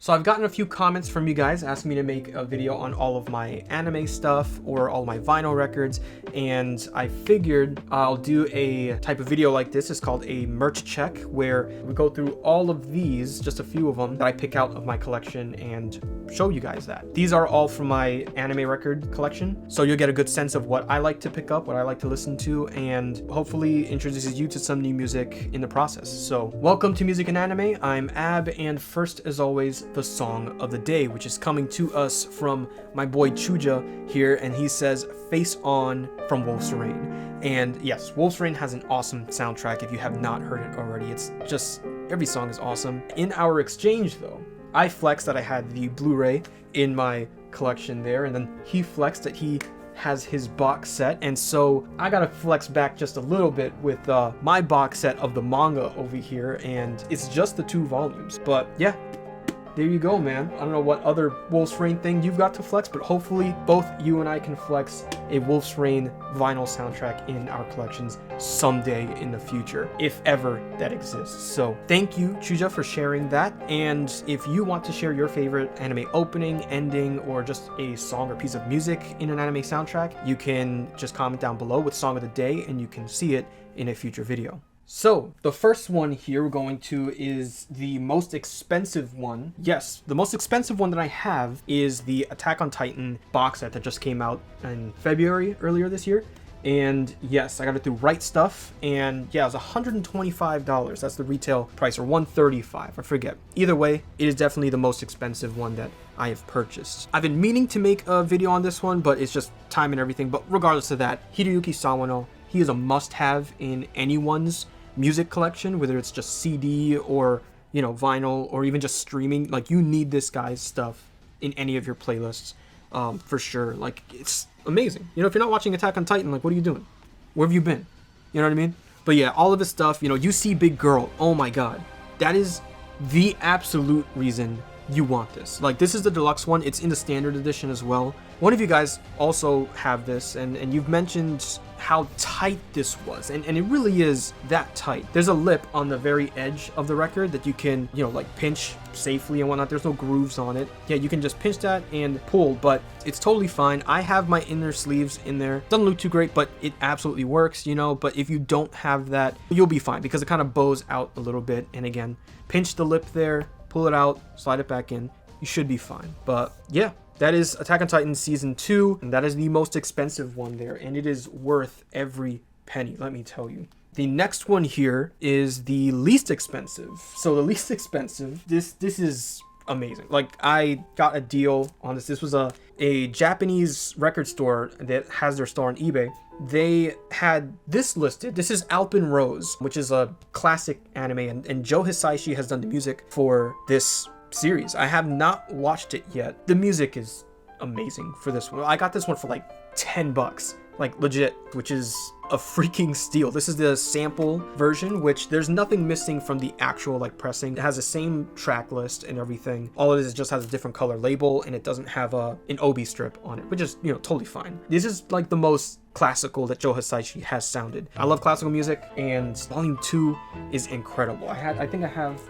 So I've gotten a few comments from you guys asking me to make a video on all of my anime stuff or all my vinyl records, and I figured I'll do a type of video like this. It's called a merch check, where we go through all of these, just a few of them that I pick out of my collection and show you guys that. These are all from my anime record collection, so you'll get a good sense of what I like to pick up, what I like to listen to, and hopefully introduces you to some new music in the process. So welcome to Music and Anime. I'm Ab, and first as always, the song of the day, which is coming to us from my boy Shuja here, and he says Face On from Wolf's Rain. And yes, Wolf's Rain has an awesome soundtrack if you have not heard it already. It's just, every song is awesome. In our exchange though, I flexed that I had the Blu-ray in my collection there, and then he flexed that he has his box set, and so I gotta flex back just a little bit with my box set of the manga over here, and it's just the 2 volumes. But yeah, there you go, man. I don't know what other Wolf's Rain thing you've got to flex, but hopefully both you and I can flex a Wolf's Rain vinyl soundtrack in our collections someday in the future, if ever that exists. So thank you, Shuja, for sharing that. And if you want to share your favorite anime opening, ending, or just a song or piece of music in an anime soundtrack, you can just comment down below with Song of the Day, and you can see it in a future video. So the first one here we're going to is the most expensive one. Yes, the most expensive one that I have is the Attack on Titan box set that just came out in February earlier this year. And yes, I got it through RightStuf, and yeah, it was $125. That's the retail price, or $135, I forget. Either way, it is definitely the most expensive one that I have purchased. I've been meaning to make a video on this one, but it's just time and everything. But regardless of that, Hideyuki Sawano, he is a must-have in anyone's music collection, whether it's just CD or, you know, vinyl, or even just streaming. Like, you need this guy's stuff in any of your playlists, for sure. Like, it's amazing. You know, if you're not watching Attack on Titan, like, what are you doing? Where have you been? You know what I mean? But yeah, all of his stuff, you know, you see Big Girl, oh my god, that is the absolute reason you want this. Like, this is the deluxe one. It's in the standard edition as well. One of you guys also have this, and you've mentioned how tight this was, and it really is that tight. There's a lip on the very edge of the record that you can, you know, like pinch safely and whatnot. There's no grooves on it. Yeah, you can just pinch that and pull, but it's totally fine. I have my inner sleeves in there. Doesn't look too great, but it absolutely works, you know. But if you don't have that, you'll be fine, because it kind of bows out a little bit. And again, pinch the lip there, pull it out, slide it back in, you should be fine. But yeah, that is Attack on Titan Season 2, and that is the most expensive one there, and it is worth every penny, let me tell you. The next one here is the least expensive. So the least expensive, this is amazing. Like, I got a deal on this. This was a Japanese record store that has their store on eBay. They had this listed. This is Alpin Rose, which is a classic anime, and Joe Hisaishi has done the music for this series. I have not watched it yet. The music is amazing for this one. I got this one for like $10, like legit, which is a freaking steal. This is the sample version, which there's nothing missing from the actual like pressing. It has the same track list and everything. All it is just has a different color label, and it doesn't have an obi strip on it, which is, you know, totally fine. This is like the most classical that Joe Hisaishi has sounded. I love classical music, and Volume 2 is incredible.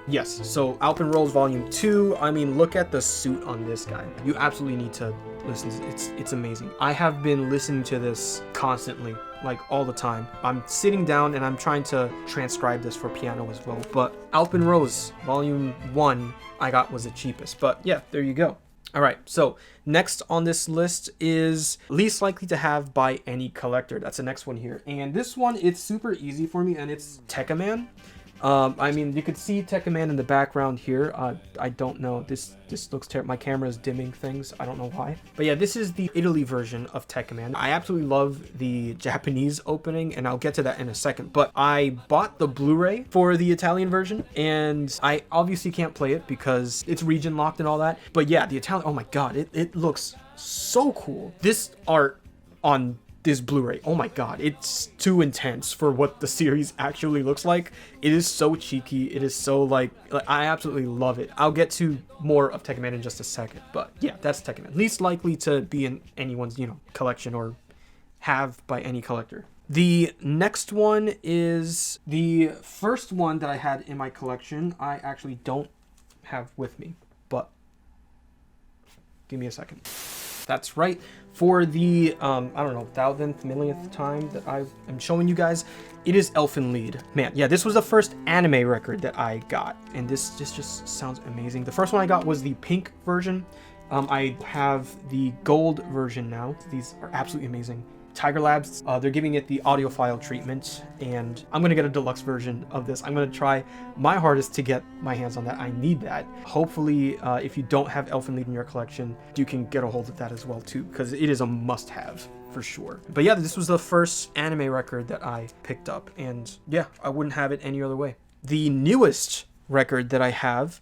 Yes, so Alpin Rose Volume 2, I mean, look at the suit on this guy. You absolutely need to listen to it. It's amazing. I have been listening to this constantly, like all the time. I'm sitting down and I'm trying to transcribe this for piano as well. But Alpin Rose Volume 1 I got was the cheapest. But yeah, there you go. All right, so next on this list is least likely to have by any collector. That's the next one here. And this one, it's super easy for me, and it's Tekken. I mean, you could see Tekken in the background here. I don't know. This looks terrible. My camera is dimming things. I don't know why. But yeah, this is the Italy version of Tekken. I absolutely love the Japanese opening, and I'll get to that in a second. But I bought the Blu-ray for the Italian version, and I obviously can't play it because it's region locked and all that. But yeah, the Italian, oh my god, it looks so cool. This art on this Blu-ray, oh my god, it's too intense for what the series actually looks like. It is so cheeky. It is so like I absolutely love it. I'll get to more of Tekken in just a second, but yeah, that's Tekken. Least likely to be in anyone's, you know, collection or have by any collector. The next one is the first one that I had in my collection. I actually don't have with me, but Give me a second. That's right. For the, I don't know, 1000th, millionth time that I am showing you guys, it is Elfin Lead. Man, yeah, this was the first anime record that I got, and this just sounds amazing. The first one I got was the pink version. I have the gold version now. These are absolutely amazing. Tiger Labs, they're giving it the audiophile treatment, and I'm gonna get a deluxe version of this. I'm gonna try my hardest to get my hands on that. I need that. Hopefully, if you don't have Elfin Lead in your collection, you can get a hold of that as well too, because it is a must-have for sure. But yeah, this was the first anime record that I picked up, and yeah, I wouldn't have it any other way. The newest record that I have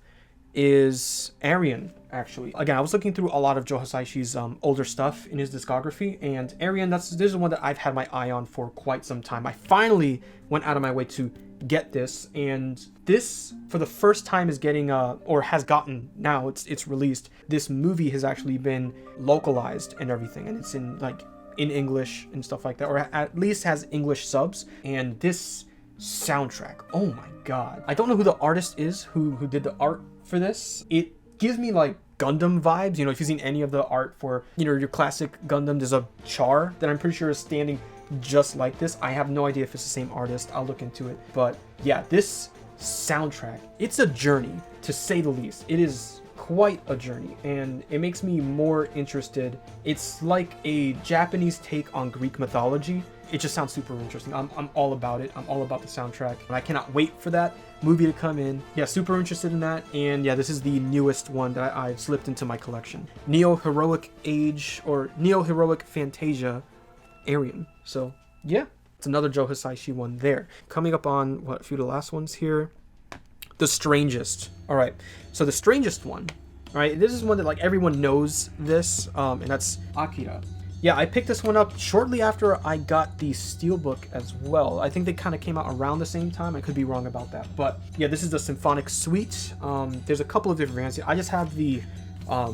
is Aryan, actually. Again, I was looking through a lot of Joe Hisaishi's older stuff in his discography, and Aryan, this is one that I've had my eye on for quite some time. I finally went out of my way to get this, and this, for the first time, is getting, or has gotten, now it's released. This movie has actually been localized and everything, and it's in, like, in English and stuff like that, or at least has English subs, and this soundtrack, oh my god. I don't know who the artist is who did the art for this. It gives me like Gundam vibes. You know, if you've seen any of the art for, you know, your classic Gundam, there's a Char that I'm pretty sure is standing just like this. I have no idea if it's the same artist. I'll look into it. But yeah, this soundtrack, it's a journey, to say the least. It is quite a journey, and it makes me more interested. It's like a Japanese take on Greek mythology. It just sounds super interesting. I'm all about it. I'm all about the soundtrack, and I cannot wait for that movie to come in. Yeah, super interested in that. And yeah, this is the newest one that I've slipped into my collection. Neo Heroic Age, or Neo Heroic Fantasia Aryan. So yeah, it's another Joe Hisaishi one there. Coming up on, what, a few of the last ones here. The Strangest. All right, so the Strangest one, all right, this is one that like everyone knows this, and that's Akira. Yeah, I picked this one up shortly after I got the Steelbook as well. I think they kind of came out around the same time. I could be wrong about that. But yeah, this is the Symphonic Suite. There's a couple of different variants. I just have the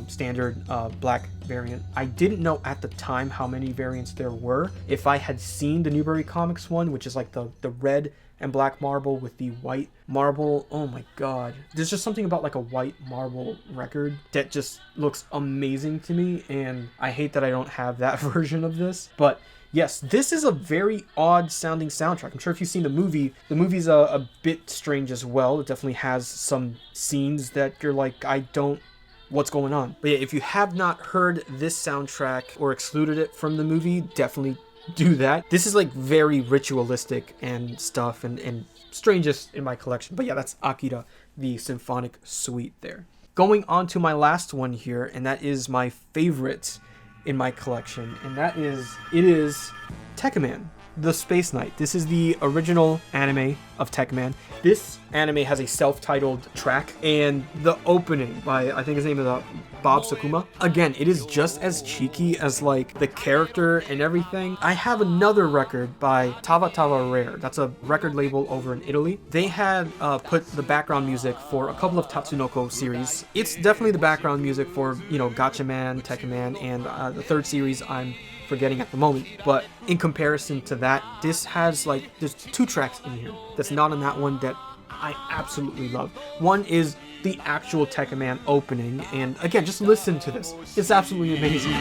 standard black variant. I didn't know at the time how many variants there were. If I had seen the Newbury Comics one, which is like the red and black marble with the white marble, oh my god, there's just something about like a white marble record that just looks amazing to me, and I hate that I don't have that version of this. But yes, this is a very odd sounding soundtrack. I'm sure if you've seen the movie's a bit strange as well. It definitely has some scenes that you're like, what's going on? But yeah, if you have not heard this soundtrack or excluded it from the movie, definitely do that. This is like very ritualistic and stuff, and strangest in my collection. But yeah, that's Akira, the Symphonic Suite there. Going on to my last one here, and that is my favorite in my collection, and it is Tecman, the Space Knight. This is the original anime of Tecman. This anime has a self-titled track, and the opening by, I think his name is Bob Sakuma. Again, it is just as cheeky as like the character and everything. I have another record by Tava Tava Rare. That's a record label over in Italy. They had put the background music for a couple of Tatsunoko series. It's definitely the background music for, you know, Gatchaman, Tekkenman, and the third series I'm forgetting at the moment. But in comparison to that, this has like, there's 2 tracks in here that's not on that one that I absolutely love. One is the actual Tekkenman opening, and again, just listen to this. It's absolutely amazing.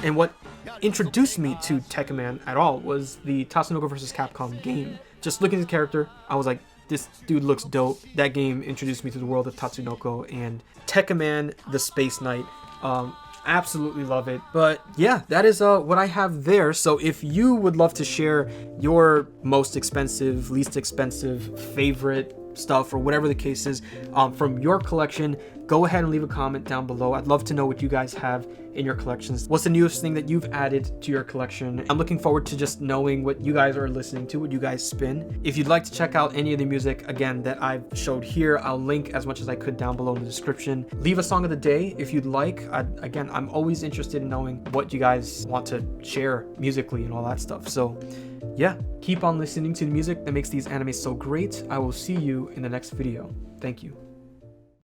And what introduced me to Tekkenman at all was the Tatsunoko vs. Capcom game. Just looking at the character, I was like, this dude looks dope. That game introduced me to the world of Tatsunoko, and Tekkenman, the Space Knight. Absolutely love it. But yeah, that is what I have there. So if you would love to share your most expensive, least expensive, favorite stuff, or whatever the case is, from your collection, go ahead and leave a comment down below. I'd love to know what you guys have in your collections. What's the newest thing that you've added to your collection? I'm looking forward to just knowing what you guys are listening to, what you guys spin. If you'd like to check out any of the music, again, that I've showed here, I'll link as much as I could down below in the description. Leave a song of the day if you'd like. Again, I'm always interested in knowing what you guys want to share musically and all that stuff. So yeah, keep on listening to the music that makes these animes so great. I will see you in the next video. Thank you.